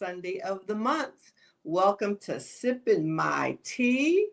Sunday of the month. Welcome to Sippin My Tea.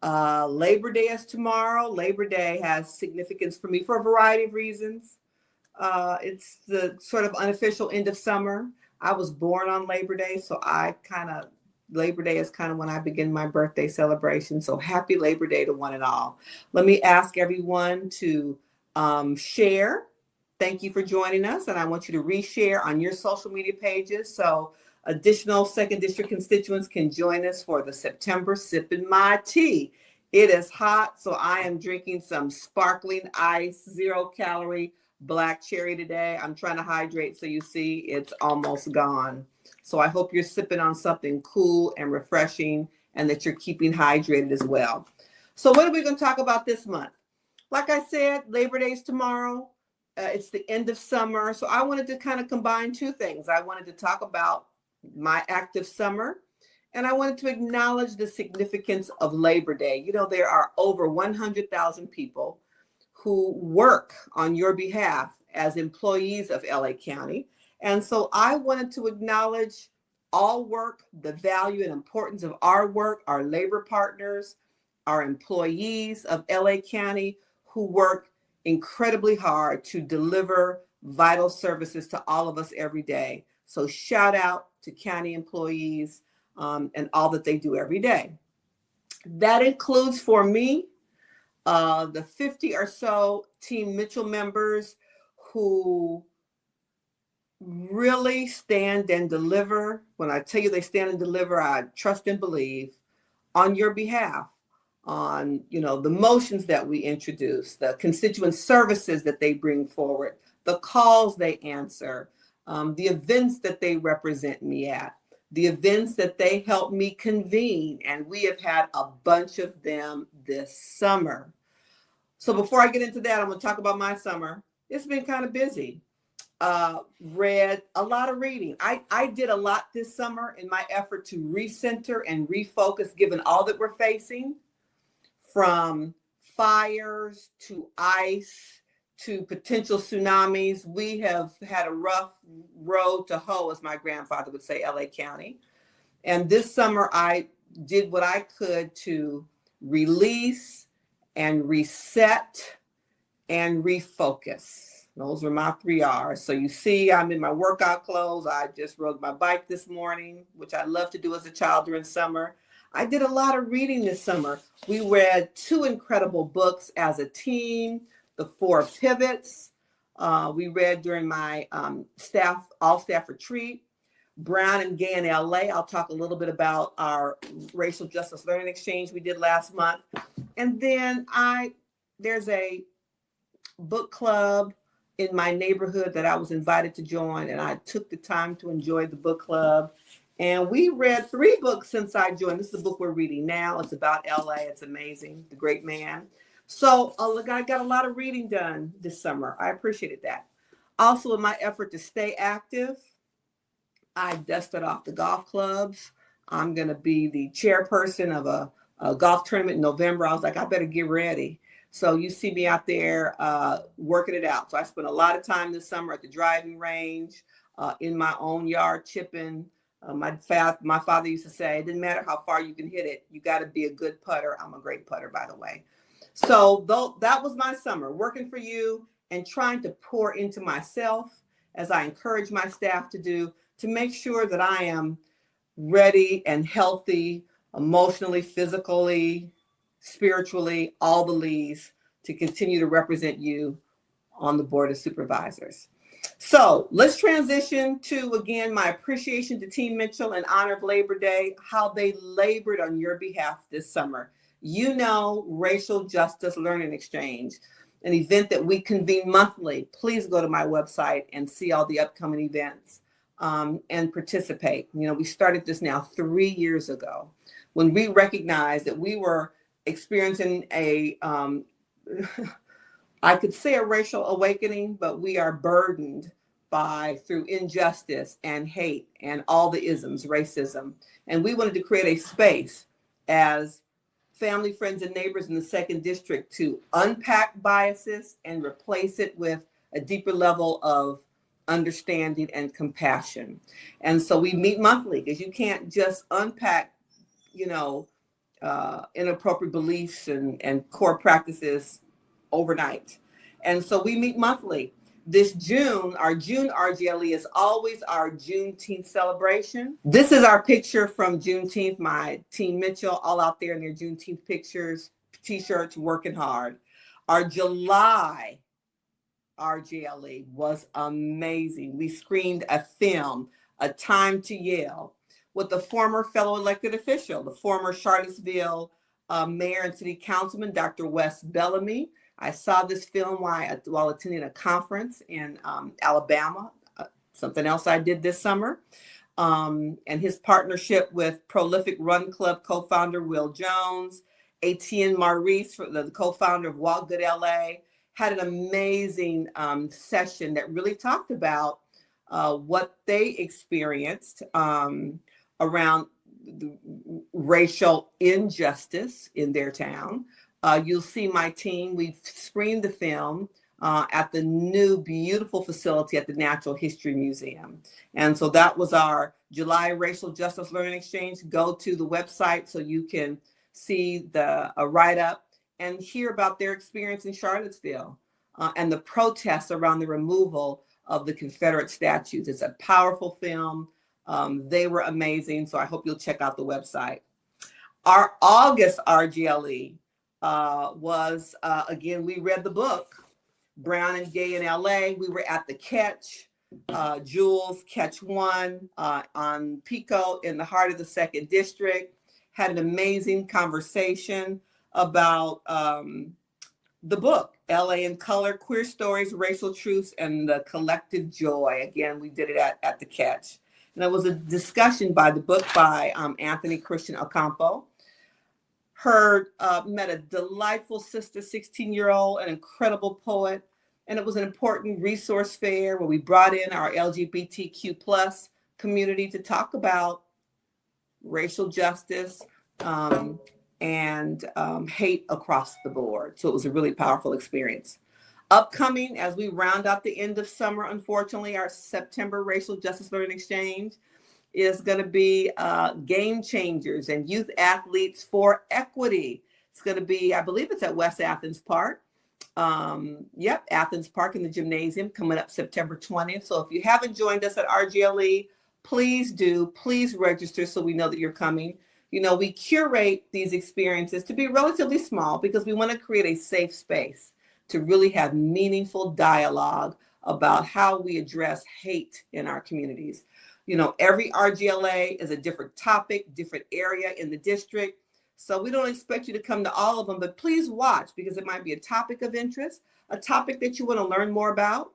Labor Day is tomorrow. Labor Day has significance for me for a variety of reasons. It's the sort of unofficial end of summer. I was born on Labor Day, so Labor Day is kind of when I begin my birthday celebration. So happy Labor Day to one and all. Let me ask everyone to share. Thank you for joining us. And I want you to reshare on your social media pages so additional second district constituents can join us for the September Sippin My Tea. It is hot, so I am drinking some sparkling ice, 0-calorie black cherry today. I'm trying to hydrate, so you see it's almost gone. So I hope you're sipping on something cool and refreshing and that you're keeping hydrated as well. So what are we going to talk about this month? Like I said, Labor Day is tomorrow. It's the end of summer. So I wanted to kind of combine two things. I wanted to talk about my active summer, and I wanted to acknowledge the significance of Labor Day. You know, there are over 100,000 people who work on your behalf as employees of LA County. And so I wanted to acknowledge all work, the value and importance of our work, our labor partners, our employees of LA County who work incredibly hard to deliver vital services to all of us every day. So shout out to county employees and all that they do every day. That includes for me, the 50 or so Team Mitchell members who really stand and deliver. When I tell you they stand and deliver, I trust and believe on your behalf. On, the motions that we introduce, the constituent services that they bring forward, the calls they answer, the events that they represent me at, the events that they help me convene. And we have had a bunch of them this summer. So before I get into that, I'm going to talk about my summer. It's been kind of busy. Read a lot of reading. I did a lot this summer in my effort to recenter and refocus given all that we're facing. From fires to ice to potential tsunamis, we have had a rough road to hoe, as my grandfather would say, LA County. And this summer, I did what I could to release and reset and refocus. Those are my 3 R's. So you see, I'm in my workout clothes. I just rode my bike this morning, which I love to do as a child during summer. I did a lot of reading this summer. We read 2 incredible books as a team, The 4 Pivots. We read during my all-staff retreat, Brown and Gay in LA. I'll talk a little bit about our racial justice learning exchange we did last month. And then there's a book club in my neighborhood that I was invited to join, and I took the time to enjoy the book club. And we read 3 books since I joined. This is the book we're reading now. It's about LA. It's amazing. The Great Man. So I got a lot of reading done this summer. I appreciated that. Also, in my effort to stay active, I dusted off the golf clubs. I'm going to be the chairperson of a golf tournament in November. I was like, I better get ready. So you see me out there working it out. So I spent a lot of time this summer at the driving range, in my own yard, chipping. My father used to say, it didn't matter how far you can hit it. You got to be a good putter. I'm a great putter, by the way. So that was my summer, working for you and trying to pour into myself, as I encourage my staff to do, to make sure that I am ready and healthy, emotionally, physically, spiritually, all the leads, to continue to represent you on the Board of Supervisors. So let's transition to, again, my appreciation to Team Mitchell in honor of Labor Day, how they labored on your behalf this summer. Racial Justice Learning Exchange, an event that we convene monthly. Please go to my website and see all the upcoming events and participate. We started this now 3 years ago when we recognized that we were experiencing I could say a racial awakening, but we are burdened through injustice and hate and all the isms, racism. And we wanted to create a space as family, friends, and neighbors in the 2nd District to unpack biases and replace it with a deeper level of understanding, and compassion. And so we meet monthly because you can't just unpack, you know, inappropriate beliefs and core practices overnight. And so we meet monthly. This June, our June RGLE is always our Juneteenth celebration. This is our picture from Juneteenth, my team Mitchell, all out there in their Juneteenth pictures, t-shirts, working hard. Our July RGLE was amazing. We screened a film, A Time to Yell, with the former fellow elected official, the former Charlottesville mayor and city councilman, Dr. Wes Bellamy. I saw this film while attending a conference in Alabama, something else I did this summer. And his partnership with prolific Run Club co-founder Will Jones, Etienne Maurice, the co-founder of Walk Good LA, had an amazing session that really talked about what they experienced around the racial injustice in their town. You'll see my team. We've screened the film at the new beautiful facility at the Natural History Museum. And so that was our July Racial Justice Learning Exchange. Go to the website so you can see the write-up and hear about their experience in Charlottesville and the protests around the removal of the Confederate statues. It's a powerful film. They were amazing. So I hope you'll check out the website. Our August RGLE was, again, we read the book, Brown and Gay in LA. We were at the Catch, Jules Catch 1 on Pico in the heart of the 2nd District. Had an amazing conversation about the book, LA in Color, Queer Stories, Racial Truths, and the Collective Joy. Again, we did it at the Catch. And it was a discussion by the book by Anthony Christian Ocampo. Met a delightful sister, 16-year-old, an incredible poet. And it was an important resource fair where we brought in our LGBTQ plus community to talk about racial justice and hate across the board. So it was a really powerful experience. Upcoming, as we round out the end of summer, unfortunately, our September Racial Justice Learning Exchange is going to be Game Changers and Youth Athletes for Equity. It's going to be, I believe it's at West Athens Park. Athens Park in the gymnasium coming up September 20th. So if you haven't joined us at RGLE, please do. Please register so we know that you're coming. You know, we curate these experiences to be relatively small because we want to create a safe space to really have meaningful dialogue about how we address hate in our communities. You know, every RGLA is a different topic, different area in the district. So we don't expect you to come to all of them, but please watch because it might be a topic of interest, a topic that you want to learn more about,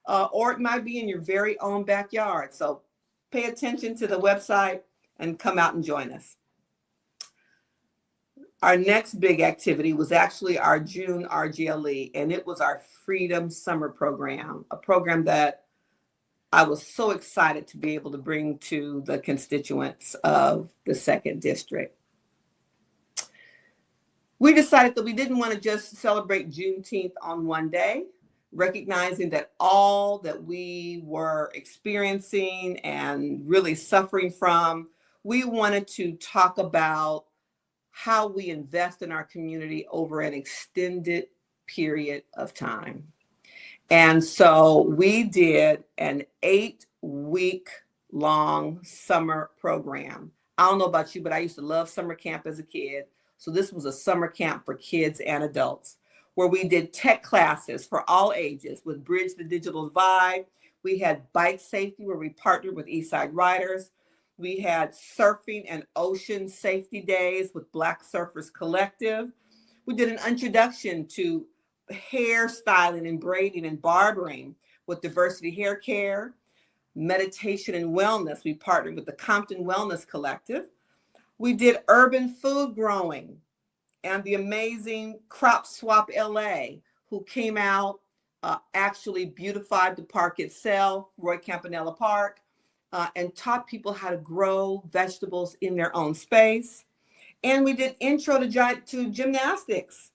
or it might be in your very own backyard. So pay attention to the website and come out and join us. Our next big activity was actually our June RGLE, and it was our Freedom Summer Program, a program that I was so excited to be able to bring to the constituents of the 2nd District. We decided that we didn't want to just celebrate Juneteenth on one day, recognizing that all that we were experiencing and really suffering from, we wanted to talk about how we invest in our community over an extended period of time. And so we did an 8-week long summer program. I don't know about you, but I used to love summer camp as a kid. So this was a summer camp for kids and adults where we did tech classes for all ages with Bridge the Digital Divide. We had bike safety where we partnered with Eastside Riders. We had surfing and ocean safety days with Black Surfers Collective. We did an introduction to hairstyling and braiding and barbering with Diversity Hair Care. Meditation and wellness, we partnered with the Compton Wellness Collective. We did urban food growing and the amazing Crop Swap LA, who came out, actually beautified the park itself, Roy Campanella Park, and taught people how to grow vegetables in their own space. And we did intro to gymnastics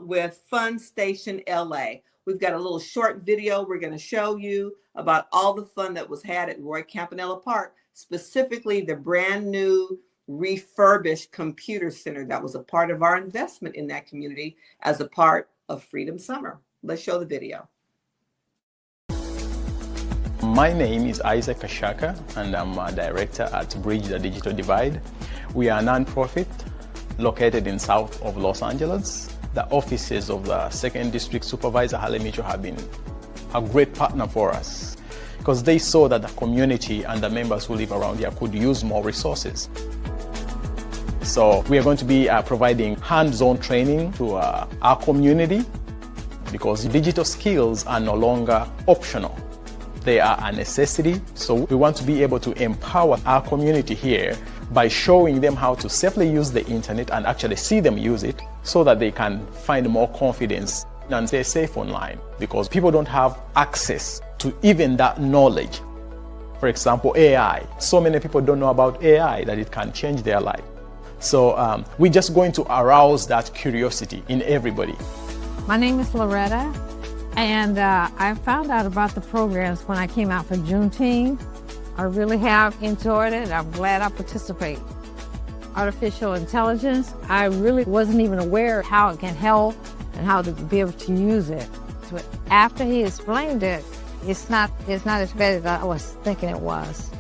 with Fun Station LA. We've got a little short video we're going to show you about all the fun that was had at Roy Campanella Park, specifically the brand new refurbished computer center that was a part of our investment in that community as a part of Freedom Summer. Let's show the video. My name is Isaac Ashaka, and I'm a director at Bridge the Digital Divide. We are a nonprofit located in south of Los Angeles. The offices of the 2nd District Supervisor Harley Mitchell have been a great partner for us because they saw that the community and the members who live around here could use more resources. So we are going to be providing hands-on training to our community because digital skills are no longer optional. They are a necessity. So we want to be able to empower our community here by showing them how to safely use the internet and actually see them use it so that they can find more confidence and stay safe online because people don't have access to even that knowledge. For example, AI. So many people don't know about AI that it can change their life. So we're just going to arouse that curiosity in everybody. My name is Loretta, and I found out about the programs when I came out for Juneteenth. I really have enjoyed it. I'm glad I participate. Artificial intelligence, I really wasn't even aware of how it can help and how to be able to use it. But after he explained it, it's not as bad as I was thinking it was.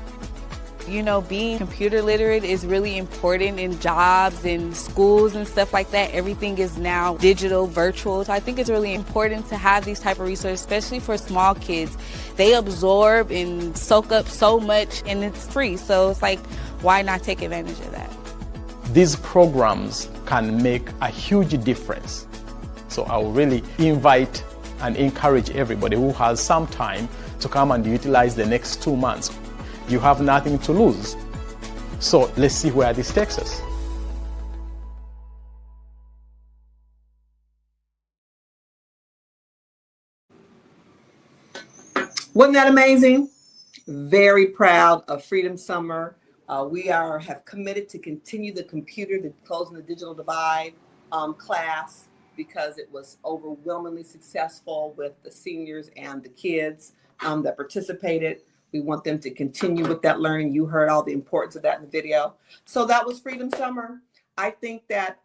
You know, being computer literate is really important in jobs and schools and stuff like that. Everything is now digital, virtual. So I think it's really important to have these type of resources, especially for small kids. They absorb and soak up so much and it's free. So it's like, why not take advantage of that? These programs can make a huge difference. So I will really invite and encourage everybody who has some time to come and utilize the next 2 months. You have nothing to lose. So let's see where this takes us. Wasn't that amazing? Very proud of Freedom Summer. We have committed to continue the Closing the Digital Divide class because it was overwhelmingly successful with the seniors and the kids that participated. We want them to continue with that learning. You heard all the importance of that in the video. So that was Freedom Summer. I think that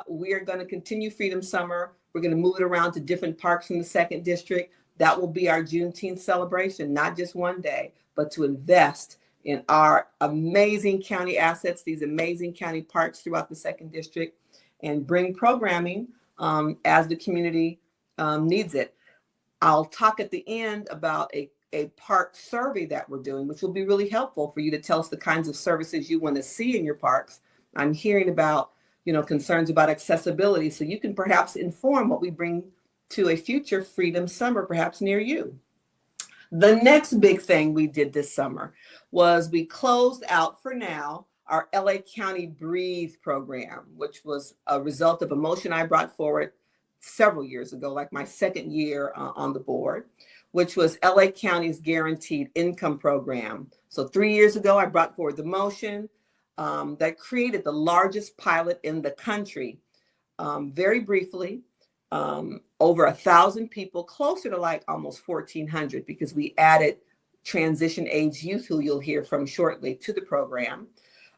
we are going to continue Freedom Summer. We're going to move it around to different parks in the 2nd District. That will be our Juneteenth celebration, not just one day, but to invest in our amazing county assets, these amazing county parks throughout the 2nd District, and bring programming as the community needs it. I'll talk at the end about a park survey that we're doing, which will be really helpful for you to tell us the kinds of services you want to see in your parks. I'm hearing about, concerns about accessibility, so you can perhaps inform what we bring to a future Freedom Summer, perhaps near you. The next big thing we did this summer was we closed out for now our LA County Breathe program, which was a result of a motion I brought forward several years ago, like my 2nd year on the board, which was LA County's Guaranteed Income Program. So 3 years ago, I brought forward the motion that created the largest pilot in the country. Very briefly, over 1,000 people, closer to like almost 1,400, because we added transition age youth, who you'll hear from shortly, to the program,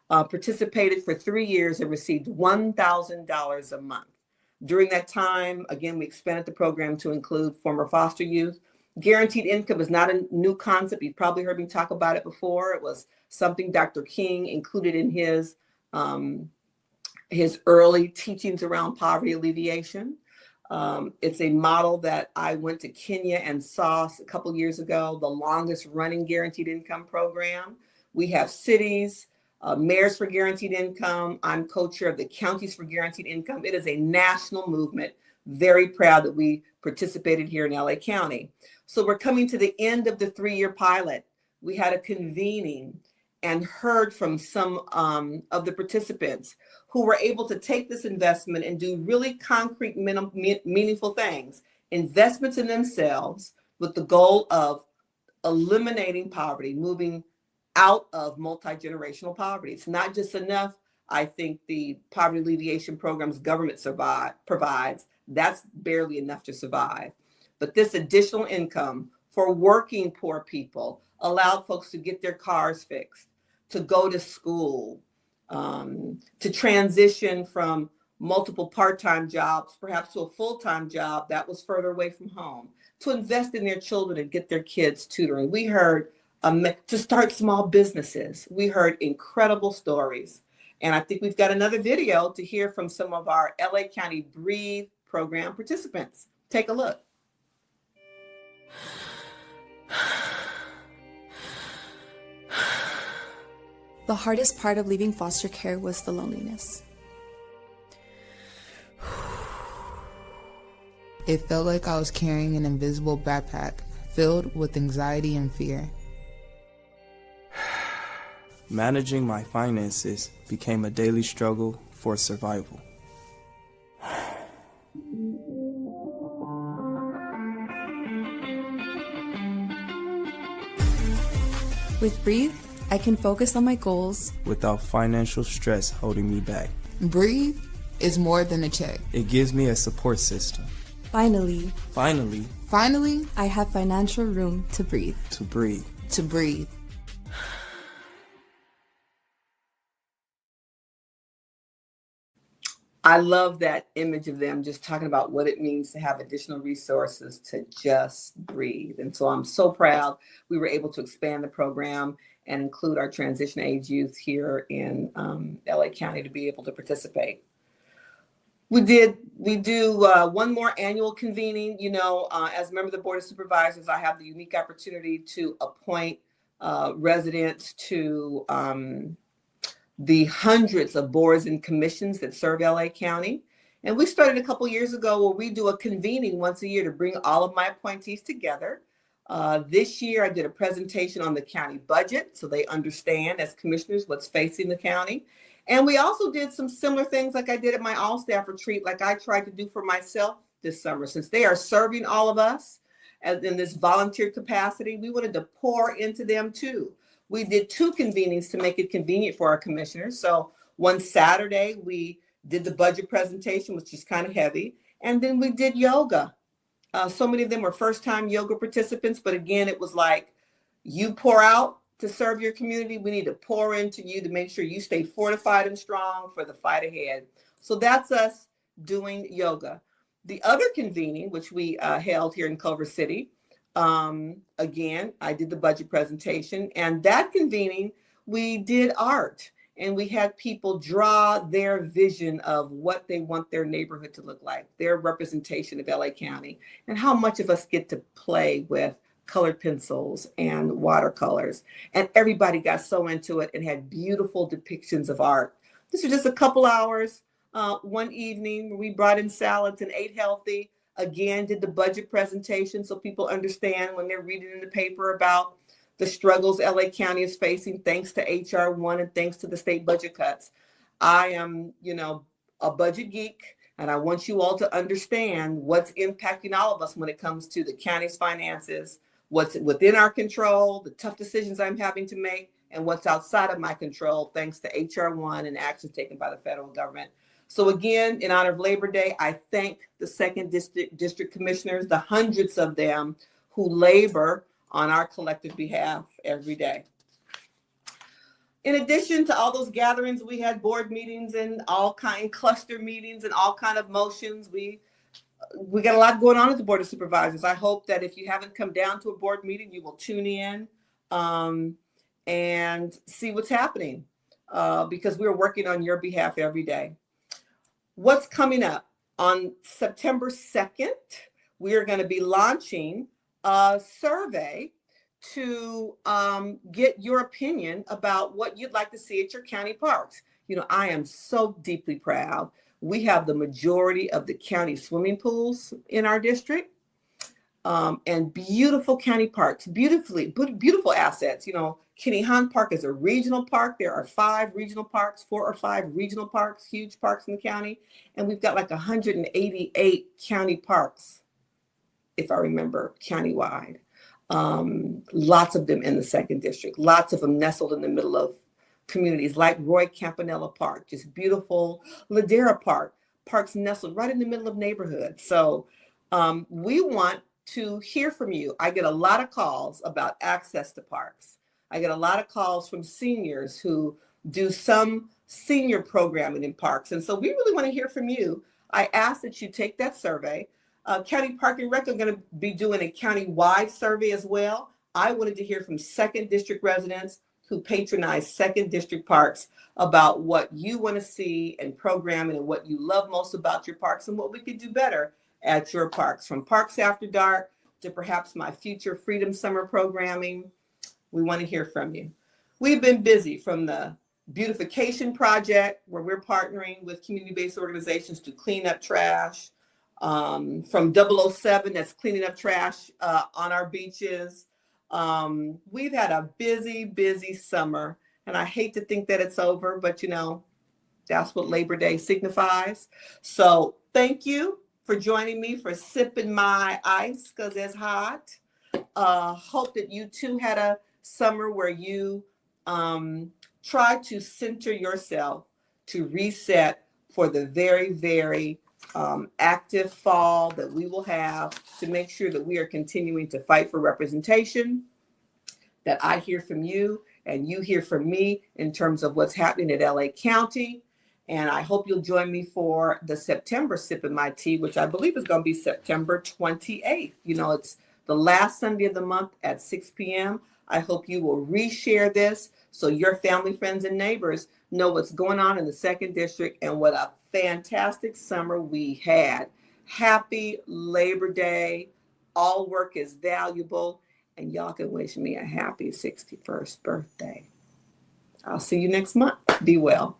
participated for 3 years and received $1,000 a month. During that time, again, we expanded the program to include former foster youth. Guaranteed income is not a new concept. You've probably heard me talk about it before. It was something Dr. King included in his early teachings around poverty alleviation. It's a model that I went to Kenya and saw a couple years ago, the longest running guaranteed income program. We have cities, mayors for guaranteed income. I'm co-chair of the Counties for Guaranteed Income. It is a national movement. Very proud that we participated here in LA County. So we're coming to the end of the 3-year pilot. We had a convening and heard from some of the participants who were able to take this investment and do really concrete, meaningful things, investments in themselves with the goal of eliminating poverty, moving out of multi-generational poverty. It's not just enough, I think, the poverty alleviation programs government provides. That's barely enough to survive. but this additional income for working poor people allowed folks to get their cars fixed, to go to school, to transition from multiple part-time jobs, perhaps to a full-time job that was further away from home, to invest in their children and get their kids tutoring. We heard to start small businesses. We heard incredible stories. And I think we've got another video to hear from some of our LA County Breathe program participants. Take a look. The hardest part of leaving foster care was the loneliness. It felt like I was carrying an invisible backpack filled with anxiety and fear. Managing my finances became a daily struggle for survival. With Breathe, I can focus on my goals without financial stress holding me back. Breathe is more than a check. It gives me a support system. Finally, Finally, I have financial room to breathe. To breathe. to breathe. I love that image of them just talking about what it means to have additional resources to just breathe. And so I'm so proud we were able to expand the program and include our transition age youth here in LA County to be able to participate. We do one more annual convening. As a member of the Board of Supervisors, I have the unique opportunity to appoint residents to the hundreds of boards and commissions that serve LA County. And we started a couple years ago where we do a convening once a year to bring all of my appointees together. This year, I did a presentation on the county budget so they understand as commissioners what's facing the county. And we also did some similar things like I did at my all-staff retreat, like I tried to do for myself this summer. Since they are serving all of us in this volunteer capacity, we wanted to pour into them too. We did 2 convenings to make it convenient for our commissioners. So one Saturday, we did the budget presentation, which is kind of heavy. And then we did yoga. So many of them were first-time yoga participants. But again, it was like, you pour out to serve your community. We need to pour into you to make sure you stay fortified and strong for the fight ahead. So that's us doing yoga. The other convening, which we held here in Culver City, again, I did the budget presentation, and that convening, we did art, and we had people draw their vision of what they want their neighborhood to look like, their representation of LA County, and how much of us get to play with colored pencils and watercolors. And everybody got so into it and had beautiful depictions of art. This was just a couple hours, one evening where we brought in salads and ate healthy. Again, did the budget presentation so people understand when they're reading in the paper about the struggles LA County is facing thanks to HR 1 and thanks to the state budget cuts. I am, a budget geek, and I want you all to understand what's impacting all of us when it comes to the county's finances, what's within our control, the tough decisions I'm having to make, and what's outside of my control thanks to HR 1 and actions taken by the federal government. So again, in honor of Labor Day, I thank the 2nd District Commissioners, the hundreds of them who labor on our collective behalf every day. In addition to all those gatherings, we had board meetings and cluster meetings and all kind of motions. We got a lot going on at the Board of Supervisors. I hope that if you haven't come down to a board meeting, you will tune in and see what's happening because we're working on your behalf every day. What's coming up? On September 2nd, we are going to be launching a survey to get your opinion about what you'd like to see at your county parks. I am so deeply proud. We have the majority of the county swimming pools in our district and beautiful county parks, beautiful assets. Kenny Hunt Park is a regional park. There are 5 regional parks, 4 or 5 regional parks, huge parks in the county. And we've got like 188 county parks, if I remember, countywide. Lots of them in the 2nd District, lots of them nestled in the middle of communities like Roy Campanella Park, just beautiful. Ladera Park, parks nestled right in the middle of neighborhoods. So we want to hear from you. I get a lot of calls about access to parks. I get a lot of calls from seniors who do some senior programming in parks. And so we really want to hear from you. I ask that you take that survey. County Park and Rec are going to be doing a county-wide survey as well. I wanted to hear from Second District residents who patronize Second District parks about what you want to see in programming and what you love most about your parks and what we could do better at your parks, from Parks After Dark to perhaps my future Freedom Summer programming. We want to hear from you. We've been busy, from the beautification project, where we're partnering with community-based organizations to clean up trash, from 007 that's cleaning up trash on our beaches. We've had a busy summer, and I hate to think that it's over, but you know, that's what Labor Day signifies. So thank you for joining me for Sippin My Ice, because it's hot. Hope that you too had a summer where you try to center yourself to reset for the very active fall that we will have, to make sure that we are continuing to fight for representation, that I hear from you and you hear from me in terms of what's happening at LA County. And I hope you'll join me for the September Sippin My Tea, which I believe is going to be September 28th. You know, it's the last Sunday of the month at 6 p.m. I hope you will reshare this so your family, friends, and neighbors know what's going on in the Second District and what a fantastic summer we had. Happy Labor Day. All work is valuable, and y'all can wish me a happy 61st birthday. I'll see you next month. Be well.